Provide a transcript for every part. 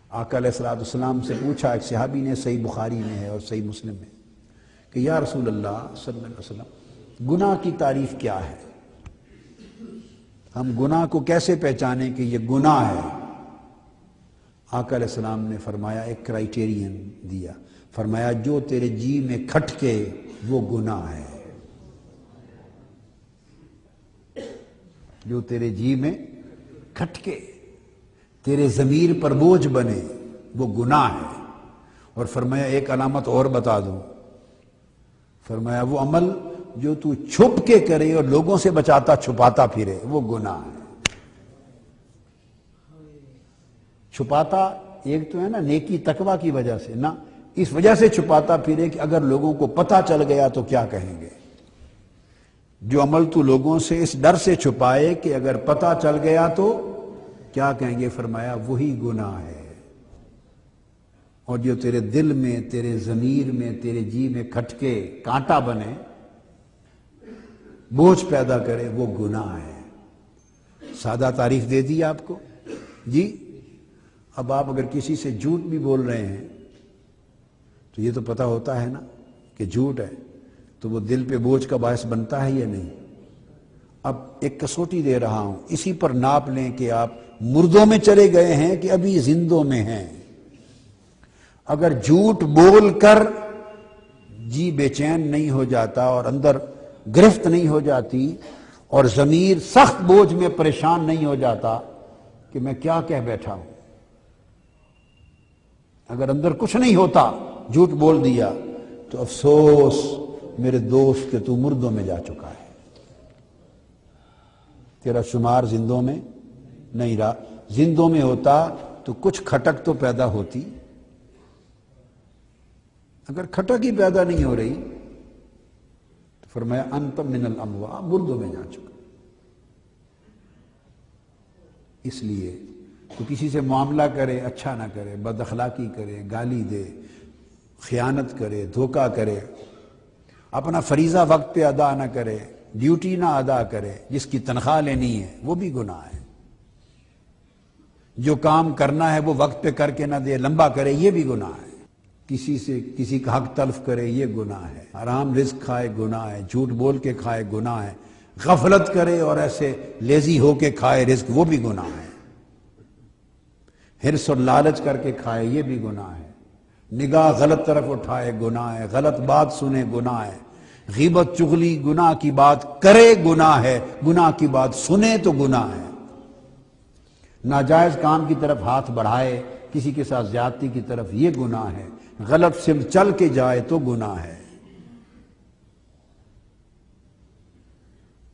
آقا علیہ السلام سے پوچھا ایک صحابی نے، صحیح بخاری میں ہے اور صحیح مسلم میں، کہ یا رسول اللہ صلی اللہ علیہ وسلم گناہ کی تعریف کیا ہے؟ ہم گناہ کو کیسے پہچانیں کہ یہ گناہ ہے؟ آقا علیہ السلام نے فرمایا، ایک کرائیٹیرین دیا، فرمایا جو تیرے جی میں کھٹکے وہ گناہ ہے، جو تیرے جی میں کھٹکے، تیرے ضمیر پر بوجھ بنے، وہ گناہ ہے۔ اور فرمایا ایک علامت اور بتا دوں، فرمایا وہ عمل جو تو چھپ کے کرے اور لوگوں سے بچاتا چھپاتا پھرے وہ گناہ ہے۔ چھپاتا ایک تو ہے نا نیکی تقویٰ کی وجہ سے، نہ اس وجہ سے چھپاتا پھرے کہ اگر لوگوں کو پتہ چل گیا تو کیا کہیں گے۔ جو عمل تو لوگوں سے اس ڈر سے چھپائے کہ اگر پتہ چل گیا تو کیا کہیں گے، فرمایا وہی گناہ ہے۔ اور جو تیرے دل میں، تیرے ضمیر میں، تیرے جی میں کھٹکے کانٹا بنے، بوجھ پیدا کرے، وہ گناہ ہے۔ سادہ تعریف دے دی آپ کو جی۔ اب آپ اگر کسی سے جھوٹ بھی بول رہے ہیں تو یہ تو پتہ ہوتا ہے نا کہ جھوٹ ہے، تو وہ دل پہ بوجھ کا باعث بنتا ہے یا نہیں؟ اب ایک کسوٹی دے رہا ہوں، اسی پر ناپ لیں کہ آپ مردوں میں چلے گئے ہیں کہ ابھی زندوں میں ہیں۔ اگر جھوٹ بول کر جی بے چین نہیں ہو جاتا اور اندر گرفت نہیں ہو جاتی اور ضمیر سخت بوجھ میں پریشان نہیں ہو جاتا کہ میں کیا کہہ بیٹھا ہوں، اگر اندر کچھ نہیں ہوتا، جھوٹ بول دیا، تو افسوس میرے دوست کہ تو مردوں میں جا چکا ہے، تیرا شمار زندوں میں نہیں رہا۔ زندوں میں ہوتا تو کچھ کھٹک تو پیدا ہوتی، اگر کھٹک ہی پیدا نہیں ہو رہی تو فرمایا انت من الاموات، مردوں میں جا چکا۔ اس لیے تو کسی سے معاملہ کرے اچھا نہ کرے، بد اخلاقی کرے، گالی دے، خیانت کرے، دھوکہ کرے، اپنا فریضہ وقت پہ ادا نہ کرے، ڈیوٹی نہ ادا کرے جس کی تنخواہ لینی ہے، وہ بھی گناہ ہے۔ جو کام کرنا ہے وہ وقت پہ کر کے نہ دے، لمبا کرے، یہ بھی گناہ ہے۔ کسی سے کسی کا حق تلف کرے، یہ گناہ ہے۔ حرام رزق کھائے، گناہ ہے۔ جھوٹ بول کے کھائے، گناہ ہے۔ غفلت کرے اور ایسے لیزی ہو کے کھائے رزق، وہ بھی گناہ ہے۔ حرص اور لالچ کر کے کھائے، یہ بھی گناہ ہے۔ نگاہ غلط طرف اٹھائے، گناہ ہے۔ غلط بات سنے، گناہ ہے۔ غیبت چغلی گناہ کی بات کرے، گناہ ہے۔ گناہ کی بات سنے تو گناہ ہے۔ ناجائز کام کی طرف ہاتھ بڑھائے، کسی کے ساتھ زیادتی کی طرف، یہ گناہ ہے۔ غلط سمت چل کے جائے تو گناہ ہے۔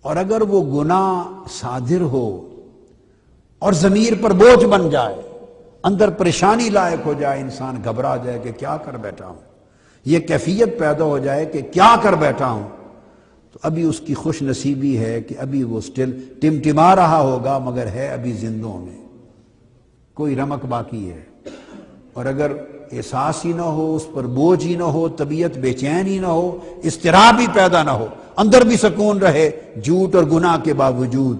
اور اگر وہ گناہ صادر ہو اور ضمیر پر بوجھ بن جائے، اندر پریشانی لائق ہو جائے، انسان گھبرا جائے کہ کیا کر بیٹھا ہوں، یہ کیفیت پیدا ہو جائے کہ کیا کر بیٹھا ہوں، تو ابھی اس کی خوش نصیبی ہے کہ ابھی وہ سٹل ٹمٹما رہا ہوگا، مگر ہے ابھی زندوں میں، کوئی رمق باقی ہے۔ اور اگر احساس ہی نہ ہو، اس پر بوجھ ہی نہ ہو، طبیعت بے چین ہی نہ ہو، اضطراب ہی پیدا نہ ہو، اندر بھی سکون رہے جھوٹ اور گناہ کے باوجود،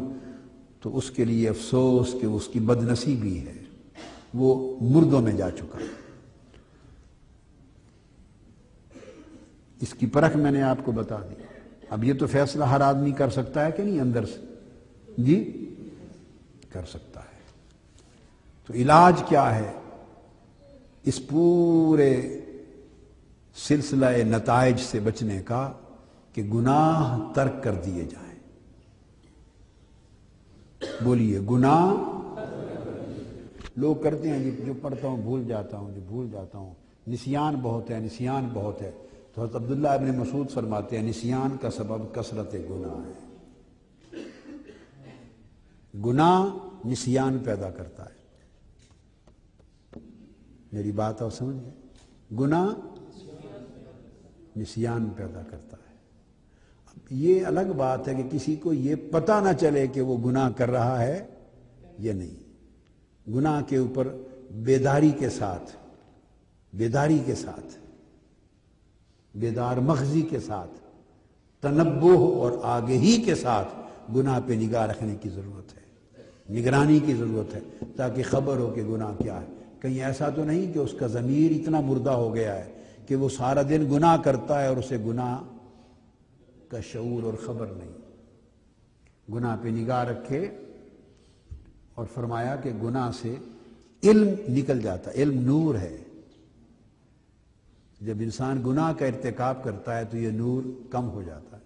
تو اس کے لیے افسوس کہ اس کی بد نصیبی ہے، وہ مردوں میں جا چکا۔ اس کی پرکھ میں نے آپ کو بتا دی۔ اب یہ تو فیصلہ ہر آدمی کر سکتا ہے کہ نہیں اندر سے؟ جی کر سکتا ہے۔ تو علاج کیا ہے اس پورے سلسلہ نتائج سے بچنے کا؟ کہ گناہ ترک کر دیے جائیں۔ بولیے گناہ۔ لوگ کرتے ہیں جی جو پڑھتا ہوں بھول جاتا ہوں، جو بھول جاتا ہوں، نسیان بہت ہے، نسیان بہت ہے۔ تو حضرت عبداللہ ابن مسعود فرماتے ہیں نسیان کا سبب کثرت گناہ ہے۔ گناہ نسیان پیدا کرتا ہے۔ میری بات آپ سمجھ گئے؟ گناہ نسیان پیدا کرتا ہے۔ اب یہ الگ بات ہے کہ کسی کو یہ پتہ نہ چلے کہ وہ گناہ کر رہا ہے یا نہیں۔ گناہ کے اوپر بیداری کے ساتھ، بیدار مغزی کے ساتھ، تنبہ اور آگہی کے ساتھ گناہ پہ نگاہ رکھنے کی ضرورت ہے، نگرانی کی ضرورت ہے، تاکہ خبر ہو کہ گناہ کیا ہے۔ کہیں ایسا تو نہیں کہ اس کا ضمیر اتنا مردہ ہو گیا ہے کہ وہ سارا دن گناہ کرتا ہے اور اسے گناہ کا شعور اور خبر نہیں. گناہ پہ نگاہ رکھے اور فرمایا کہ گناہ سے علم نکل جاتا ہے. علم نور ہے. جب انسان گناہ کا ارتکاب کرتا ہے تو یہ نور کم ہو جاتا ہے.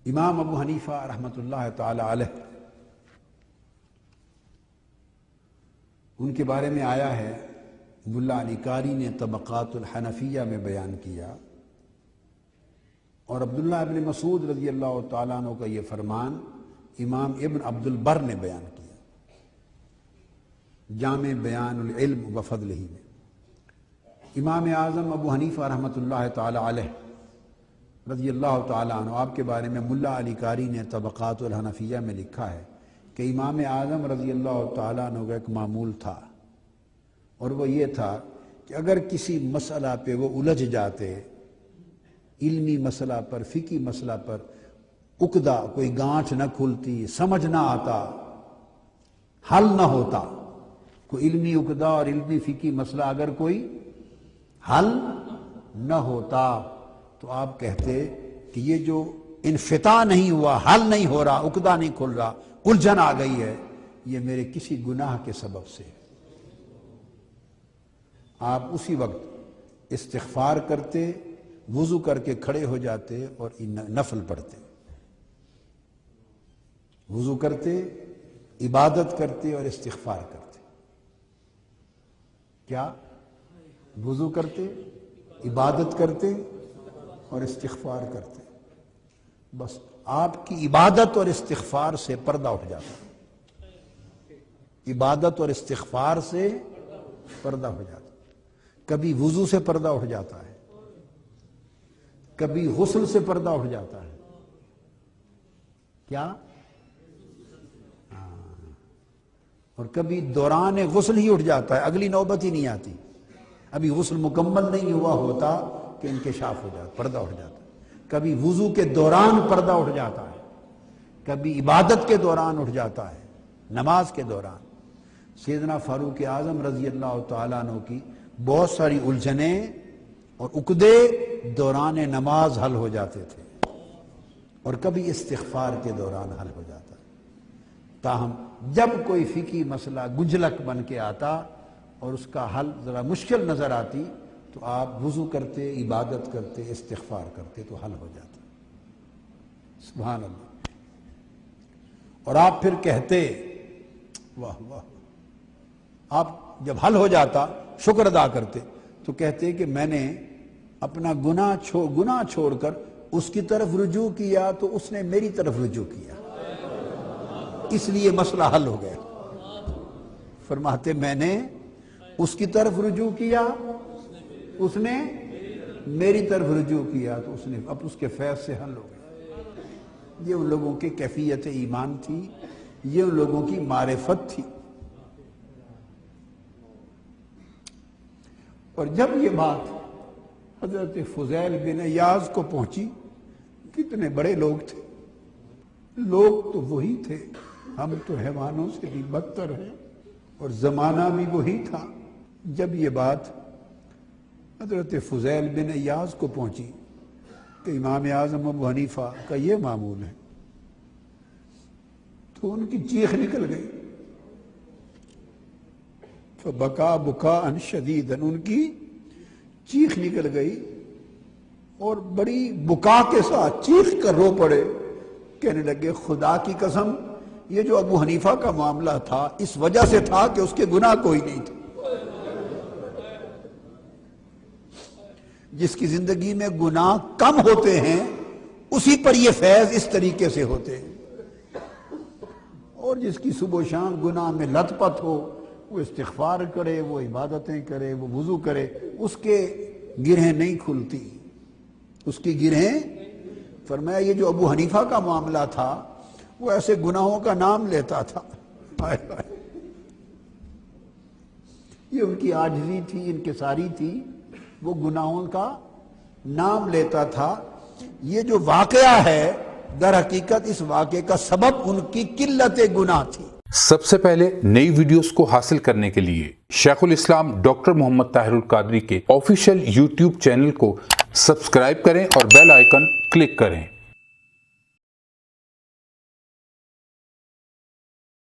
امام ابو حنیفہ رحمۃ اللہ تعالی علیہ، ان کے بارے میں آیا ہے، ملا علی قاری نے طبقات الحنفیہ میں بیان کیا، اور عبداللہ ابن مسعود رضی اللہ تعالیٰ عنہ کا یہ فرمان امام ابن عبد البر نے بیان کیا جامع بیان العلم و فضلہ میں. امام اعظم ابو حنیفہ رحمۃ اللہ تعالی علیہ رضی اللہ تعالیٰ عنہ، آپ کے بارے میں ملا علی قاری نے طبقات الحنفیہ میں لکھا ہے کہ امام اعظم رضی اللہ تعالیٰ عنہ کا ایک معمول تھا، اور وہ یہ تھا کہ اگر کسی مسئلہ پہ وہ الجھ جاتے، علمی مسئلہ پر، فقہی مسئلہ پر، عقدہ کوئی گانٹھ نہ کھلتی، سمجھ نہ آتا، حل نہ ہوتا، کوئی علمی عقدہ اور علمی فقہی مسئلہ اگر کوئی حل نہ ہوتا تو آپ کہتے کہ یہ جو انفتاح نہیں ہوا، حل نہیں ہو رہا، عقدہ نہیں کھل رہا، الجھن آ گئی ہے، یہ میرے کسی گناہ کے سبب سے. آپ اسی وقت استغفار کرتے، وضو کر کے کھڑے ہو جاتے اور نفل پڑھتے. وضو کرتے، عبادت کرتے اور استغفار کرتے. کیا؟ وضو کرتے، عبادت کرتے اور استغفار کرتے. بس آپ کی عبادت اور استغفار سے پردہ اٹھ جاتا ہے. عبادت اور استغفار سے پردہ ہو جاتا ہے. کبھی وضو سے پردہ اٹھ جاتا ہے، کبھی غسل سے پردہ اٹھ جاتا ہے. کیا؟ اور کبھی دوران غسل ہی اٹھ جاتا ہے، اگلی نوبت ہی نہیں آتی، ابھی غسل مکمل نہیں ہوا ہوتا کہ انکشاف ہو جاتا، پردہ اٹھ جاتا ہے. کبھی وضو کے دوران پردہ اٹھ جاتا ہے، کبھی عبادت کے دوران اٹھ جاتا ہے، نماز کے دوران. سیدنا فاروق اعظم رضی اللہ تعالیٰ عنہ کی بہت ساری الجھنیں اور عقدے دوران نماز حل ہو جاتے تھے، اور کبھی استغفار کے دوران حل ہو جاتا. تاہم جب کوئی فقہی مسئلہ گجلک بن کے آتا اور اس کا حل ذرا مشکل نظر آتی تو آپ وضو کرتے، عبادت کرتے، استغفار کرتے تو حل ہو جاتا. سبحان اللہ. اور آپ پھر کہتے، واہ واہ، آپ جب حل ہو جاتا شکر ادا کرتے تو کہتے کہ میں نے اپنا گناہ چھوڑ کر اس کی طرف رجوع کیا تو اس نے میری طرف رجوع کیا، اس لیے مسئلہ حل ہو گیا. فرماتے میں نے اس کی طرف رجوع کیا، اس نے میری طرف رجوع کیا تو اس نے اب اس کے فیض سے حل ہو گیا. یہ ان لوگوں کی کیفیت ایمان تھی، یہ ان لوگوں کی معرفت تھی. اور جب یہ بات حضرت فضیل بن عیاض کو پہنچی، کتنے بڑے لوگ تھے، لوگ تو وہی تھے، ہم تو حیوانوں سے بھی بدتر ہیں، اور زمانہ بھی وہی تھا. جب یہ بات حضرت فضیل بن عیاض کو پہنچی کہ امام اعظم ابو حنیفہ کا یہ معمول ہے، تو ان کی چیخ نکل گئی. فبکا بکاء شدیدا، ان کی چیخ نکل گئی اور بڑی بکا کے ساتھ چیخ کر رو پڑے. کہنے لگے خدا کی قسم، یہ جو ابو حنیفہ کا معاملہ تھا اس وجہ سے تھا کہ اس کے گناہ کوئی نہیں تھے. جس کی زندگی میں گناہ کم ہوتے ہیں اسی پر یہ فیض اس طریقے سے ہوتے ہیں، اور جس کی صبح و شام گناہ میں لت پت ہو، وہ استغفار کرے، وہ عبادتیں کرے، وہ وضو کرے، اس کے گرہیں نہیں کھلتی، اس کی گرہیں. فرمایا یہ جو ابو حنیفہ کا معاملہ تھا وہ ایسے گناہوں کا نام لیتا تھا، یہ ان کی عاجزی تھی، انکساری تھی، وہ گناہوں کا نام لیتا تھا. یہ جو واقعہ ہے در حقیقت اس واقعے کا سبب ان کی قلت گناہ تھی. سب سے پہلے نئی ویڈیوز کو حاصل کرنے کے لیے شیخ الاسلام ڈاکٹر محمد طاہر القادری کے آفیشیل یوٹیوب چینل کو سبسکرائب کریں اور بیل آئیکن کلک کریں۔